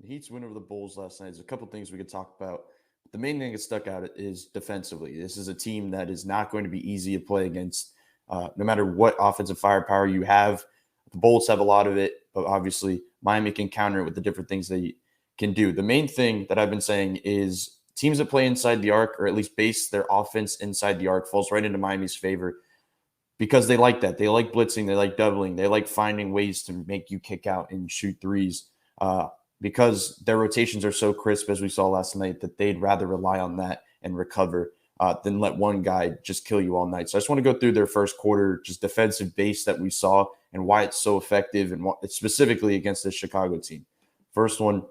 Heat's win over the Bulls last night. There's a couple things we could talk about. The main thing that stuck out is defensively. This is a team that is not going to be easy to play against, no matter what offensive firepower you have. The Bulls have a lot of it, but obviously Miami can counter it with the different things they can do. The main thing that I've been saying is teams that play inside the arc, or at least base their offense inside the arc, falls right into Miami's favor because they like that. They like blitzing. They like doubling. They like finding ways to make you kick out and shoot threes. Because their rotations are so crisp, as we saw last night, that they'd rather rely on that and recover than let one guy just kill you all night. So I just want to go through their first quarter, just defensive base that we saw and why it's so effective, and specifically against this Chicago team. First one,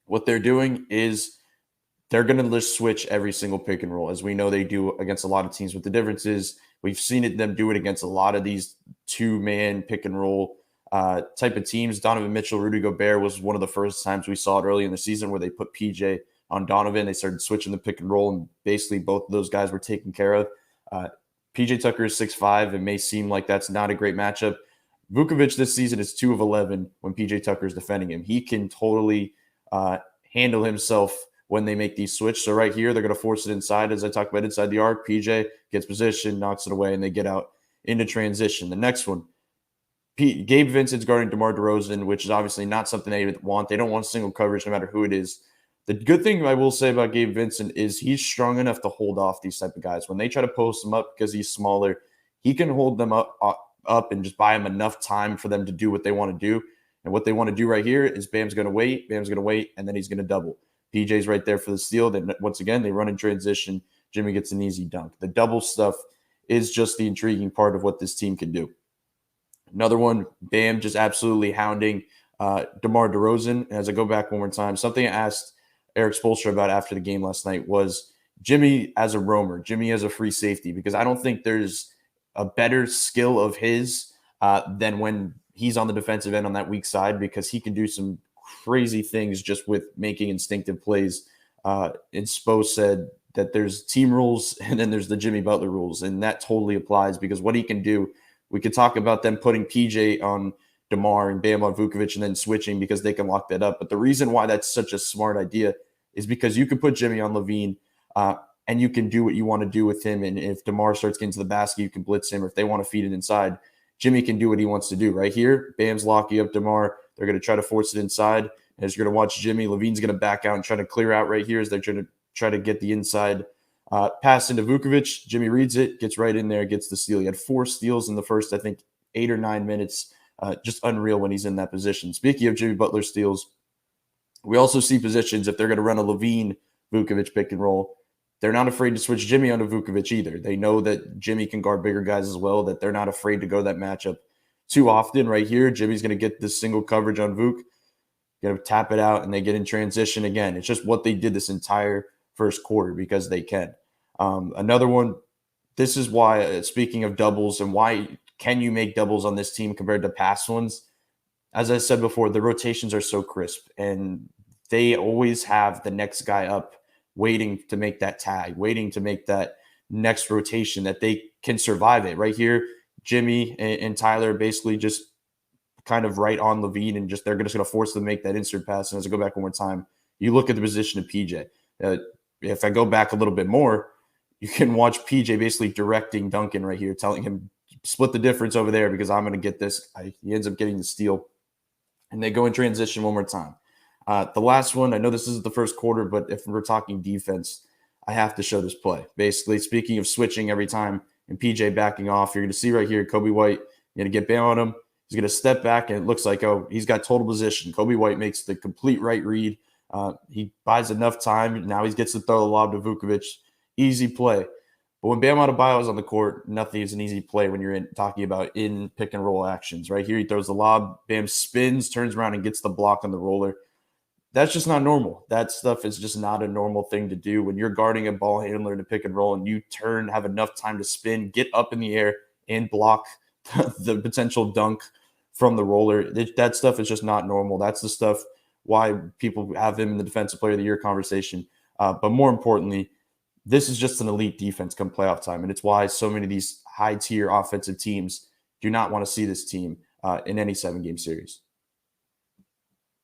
what they're doing is they're going to just switch every single pick and roll, as we know they do against a lot of teams. With the difference is we've seen them do it against a lot of these two-man pick and roll type of teams. Donovan Mitchell, Rudy Gobert was one of the first times we saw it early in the season where they put PJ on Donovan. They started switching the pick and roll, and basically both of those guys were taken care of. PJ Tucker is 6'5". It may seem like that's not a great matchup. Vucevic this season is 2 of 11 when PJ Tucker is defending him. He can totally handle himself when they make these switch. So right here, they're going to force it inside. As I talked about inside the arc, PJ gets position, knocks it away, and they get out into transition. The next one, Gabe Vincent's guarding DeMar DeRozan, which is obviously not something they want. They don't want single coverage no matter who it is. The good thing I will say about Gabe Vincent is he's strong enough to hold off these type of guys. When they try to post him up because he's smaller, he can hold them up and just buy them enough time for them to do what they want to do. And what they want to do right here is Bam's going to wait, and then he's going to double. PJ's right there for the steal. Then once again, they run in transition. Jimmy gets an easy dunk. The double stuff is just the intriguing part of what this team can do. Another one, Bam just absolutely hounding DeMar DeRozan. As I go back one more time, something I asked Eric Spoelstra about after the game last night was Jimmy as a roamer, Jimmy as a free safety, because I don't think there's a better skill of his than when he's on the defensive end on that weak side, because he can do some crazy things just with making instinctive plays. And Spo said that there's team rules and then there's the Jimmy Butler rules, and that totally applies because what he can do, we could talk about them putting PJ on DeMar and Bam on Vucevic and then switching because they can lock that up. But the reason why that's such a smart idea is because you can put Jimmy on Levine and you can do what you want to do with him. And if DeMar starts getting to the basket, you can blitz him. Or if they want to feed it inside, Jimmy can do what he wants to do. Right here, Bam's locking up DeMar. They're going to try to force it inside. As you're going to watch Jimmy, Levine's going to back out and try to clear out right here as they're trying to get the inside pass into Vucevic. Jimmy reads it, gets right in there, gets the steal. He had 4 steals in the first, I think, 8 or 9 minutes. Just unreal when he's in that position. Speaking of Jimmy Butler steals, we also see positions if they're going to run a Levine-Vucevic pick and roll. They're not afraid to switch Jimmy onto Vucevic either. They know that Jimmy can guard bigger guys as well, that they're not afraid to go that matchup too often. Right here, Jimmy's going to get this single coverage on Vuk, going to tap it out, and they get in transition again. It's just what they did this entire first quarter because they can. Another one, this is why, speaking of doubles and why can you make doubles on this team compared to past ones, as I said before, the rotations are so crisp, and they always have the next guy up waiting to make that tag, waiting to make that next rotation that they can survive it. Right here, Jimmy and Tyler basically just kind of right on Levine, and they're just going to force them to make that insert pass. And as I go back one more time, you look at the position of PJ. If I go back a little bit more, you can watch PJ basically directing Duncan right here, telling him, split the difference over there because I'm going to get this. He ends up getting the steal. And they go in transition one more time. The last one, I know this isn't the first quarter, but if we're talking defense, I have to show this play. Basically, speaking of switching every time and PJ backing off, you're going to see right here, Kobe White, you're going to get Bam on him. He's going to step back, and it looks like, he's got total position. Kobe White makes the complete right read. He buys enough time. Now he gets to throw the lob to Vucevic. Easy play. But when Bam Adebayo is on the court, nothing is an easy play when you're talking about in pick and roll actions. Right here, he throws the lob. Bam spins, turns around, and gets the block on the roller. That's just not normal. That stuff is just not a normal thing to do when you're guarding a ball handler in a pick and roll and you have enough time to spin, get up in the air, and block the potential dunk from the roller. That stuff is just not normal. That's the stuff why people have him in the Defensive Player of the Year conversation. But more importantly, this is just an elite defense come playoff time, and it's why so many of these high-tier offensive teams do not want to see this team in any 7-game series.